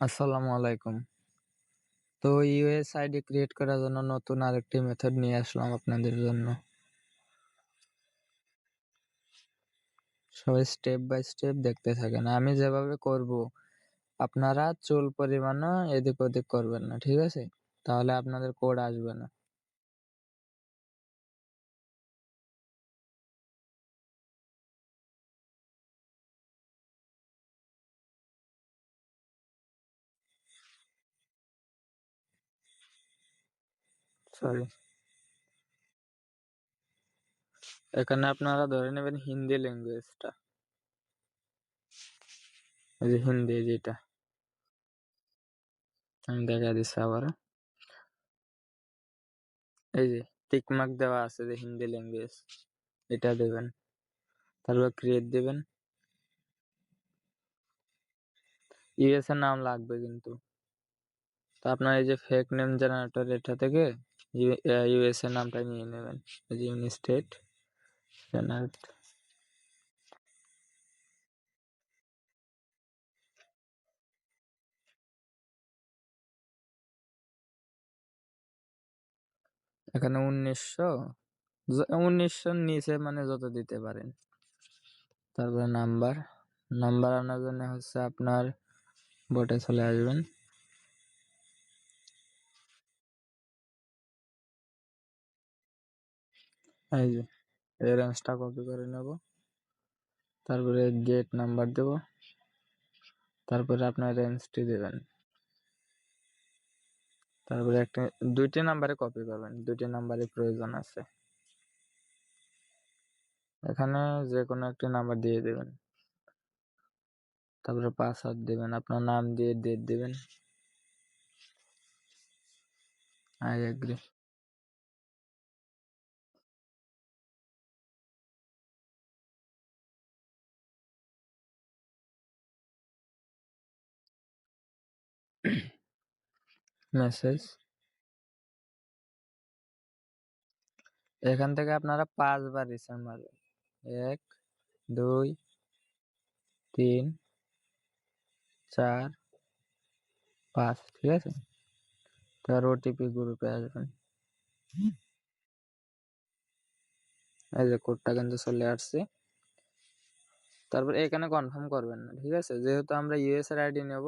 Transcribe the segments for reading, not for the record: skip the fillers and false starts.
আসসালামু আলাইকুম। তো ইউএস আইডি ক্রিয়েট করার জন্য নতুন আরেকটি মেথড নিয়ে আসলাম আপনাদের জন্য। সবাই স্টেপ বাই স্টেপ দেখতে থাকেন। আমি যেভাবে করব আপনারা চুল পরিমাণও এদিক ওদিক করবেন না, ঠিক আছে? তাহলে আপনাদের কোড আসবে না। সরি, এখানে আপনারা ধরে নেবেন হিন্দি ল্যাঙ্গুয়েজটা, এই যে হিন্দি যেটা আমি দেখা দিচ্ছি আবার। এই যে টিক মার্ক দেওয়া আছে যে হিন্দি ল্যাঙ্গুয়েজ, এটা দেবেন। তারপর ক্রিয়েট দিবেন। ইউএস এর নাম লাগবে কিন্তু। তো আপনার এই যে ফেক নেম জেনারেটর, এটা থেকে ইউএসএ নামটা নিয়ে নেবেন। এই যে স্টেট জেনারেট। এখানে 1900 নিচে মানে যত দিতে পারেন। তারপরে নাম্বার নাম্বার আনার জন্য হচ্ছে আপনার বোটে চলে আসবেন। এই যে এই রেঞ্জটা কপি করে নেব। তারপরে গেট নাম্বার দেব। তারপরে আপনার রেঞ্জটি দেবেন। তারপরে দুইটি নাম্বারে কপি করবেন, দুইটি নাম্বারে প্রয়োজন আছে। এখানে যে কোনো একটি নাম্বার দিয়ে দেবেন। তারপরে পাসওয়ার্ড দিবেন, আপনার নাম দিয়ে ডেট দিবেন। I agree. মেসেজ। এখান থেকে আপনারা 5 বার রিসেন্ট মারবেন। 1 2 3 4 5, ঠিক আছে? তার ওটিপি গ্রুপে আসবেন। এই যে কোডটা কিন্তু চলে আসছে। তারপর এখানে কনফার্ম করবেন না, ঠিক আছে? যেহেতু আমরা ইউএস এর আইডি নেব,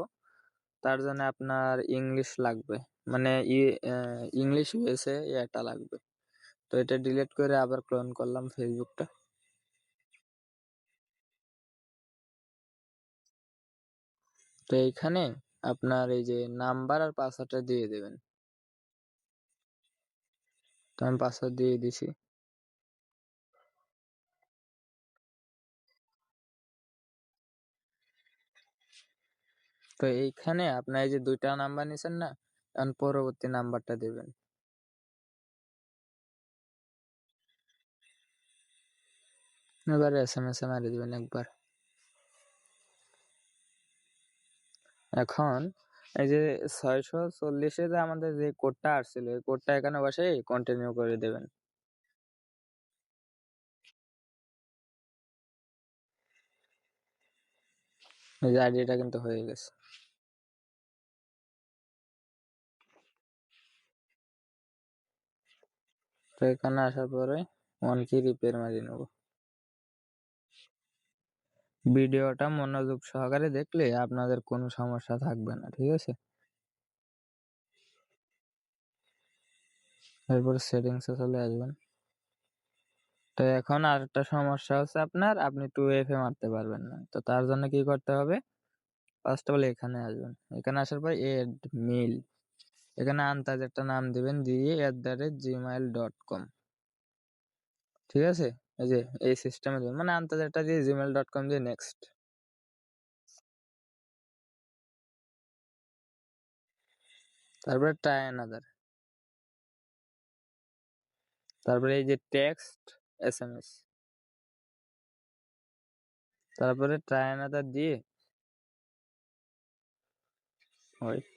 তার জন্য আপনার ইংলিশ লাগবে, মানে ইংলিশ ইউএসএ এটা লাগবে। তো এটা ডিলিট করে আবার ক্লোন করলাম ফেসবুকটা। তো এইখানে আপনার এই যে নাম্বার আর পাসওয়ার্ডটা দিয়ে দেবেন। তো আমি পাসওয়ার্ড দিয়ে দিছি। তো এইখানে আপনার এই যে 2টা নাম্বার নিছেন না, এখন পরবর্তী নাম্বারটা দেবেন। এবার এসএমএস এ মারি দিবেন একবার। এখন এই যে 640 যে আমাদের যে কোডটা আসছিল, এই কোডটা এখানে বসে কন্টিনিউ করে দেবেন। এই যে আইডিটা কিন্তু হয়ে গেছে। তো এখানে আসার পরে 1 কি রিপেয়ার মারি নেব। ভিডিওটা মনোযোগ সহকারে দেখলে আপনাদের কোনো সমস্যা থাকবে না, ঠিক আছে? এরপর সেটিংসে চলে আসবেন। তো এখন আরেকটা সমস্যা হচ্ছে আপনি 2FA মারতে পারবেন না। তো তার জন্য কি করতে হবে? ফার্স্ট অফ অল এখানে আসবেন। এখানে আসার পর এড মেইল, এখানে আন্তাজ একটা নাম দিবেন, দিয়ে @gmail.com, ঠিক আছে? এই যে এই সিস্টেমে দিবেন, মানে আন্তাজ একটা দিয়ে gmail.com দিয়ে নেক্সট। তারপরে ট্রাই অ্যানাদার। তারপরে এই যে টেক্সট এসএমএস। তারপরে ট্রাই অ্যানাদার দিয়ে ওয়েট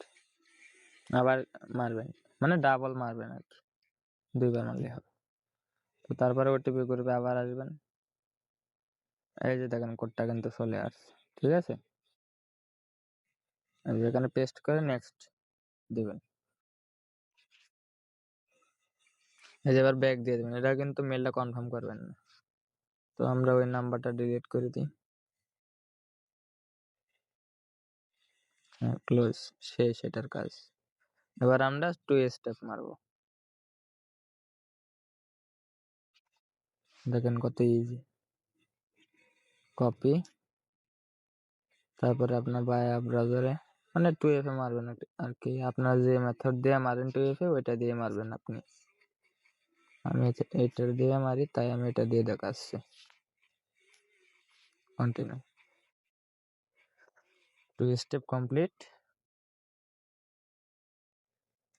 আবার মারবেন, মানে ডাবল মারবেন আর কি, 2বার মারলে হবে। তো তারপরে ওটিপি গ্রুপে আবার আসবেন। এই যে দেখেন কোডটা কিন্তু চলে আসছে, ঠিক আছে? এখানে পেস্ট করে নেক্সট দিবেন। এই যে এবার ব্যাক দিয়ে দেবেন। এটা কিন্তু মেলটা কনফার্ম করবেন না। তো আমরা ওই নাম্বারটা ডিলিট করে দিই। হ্যাঁ, ক্লোজ, শেষ এটার কাজ। এবার আমরা 2 স্টেপ মারবো। দেখেন কত ইজি। কপি, তারপরে আপনার বায়া ব্রাউজারে মানে 2FA মারবেন আর কি। আপনার যে মেথড দিয়ে মারেন 2FA ওইটা দিয়ে মারবেন আপনি। আমি এটার দিয়ে মারি, তাই আমি এটা দিয়ে দেখাচ্ছি। কন্টিনিউ। 2 step complete.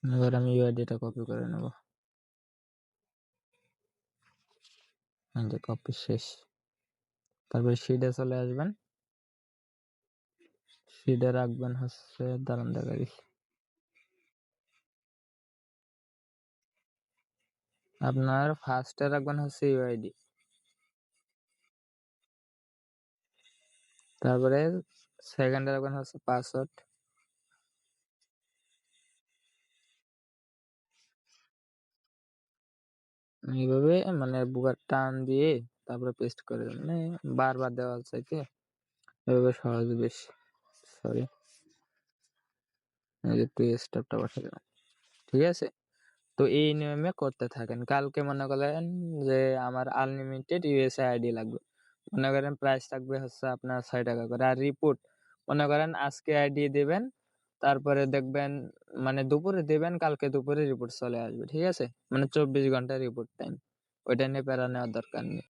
এবার আমি ইউআইডিটা কপি করে নেব। যে কপি শেষ। তারপরে শিটে চলে আসবেন। শিটে রাখবেন হচ্ছে, দাঁড়ান দেখাই। আপনার ফার্স্টে রাখবেন হচ্ছে ইউআইডি, তারপরে সেকেন্ডে রাখবেন হচ্ছে পাসওয়ার্ড, এইভাবে মানে বুকার টান দিয়ে তারপরে পেস্ট করে দেবেন। মানে বারবার দেওয়ার চাইতে এভাবে সহজ বেশি। সরি, এই যে 2 স্টেপটা বসে দেবেন। ঠিক আছে, তো এই নিয়মে করতে থাকেন। কালকে মনে করেন যে আমার আনলিমিটেড ইউএসএ আইডি লাগবে, মনে করেন প্রাইস থাকবে হচ্ছে আপনার 6 টাকা করে। আর রিপোর্ট মনে করেন আজকে আইডি দিবেন, তারপরে দেখবেন মানে দুপুরে দিবেন, কালকে দুপুরে রিপোর্ট চলে আসবে। ঠিক আছে, মানে 24 ঘন্টা রিপোর্ট টাইম। ওইটা নিয়ে প্যারা নেওয়ার দরকার নেই।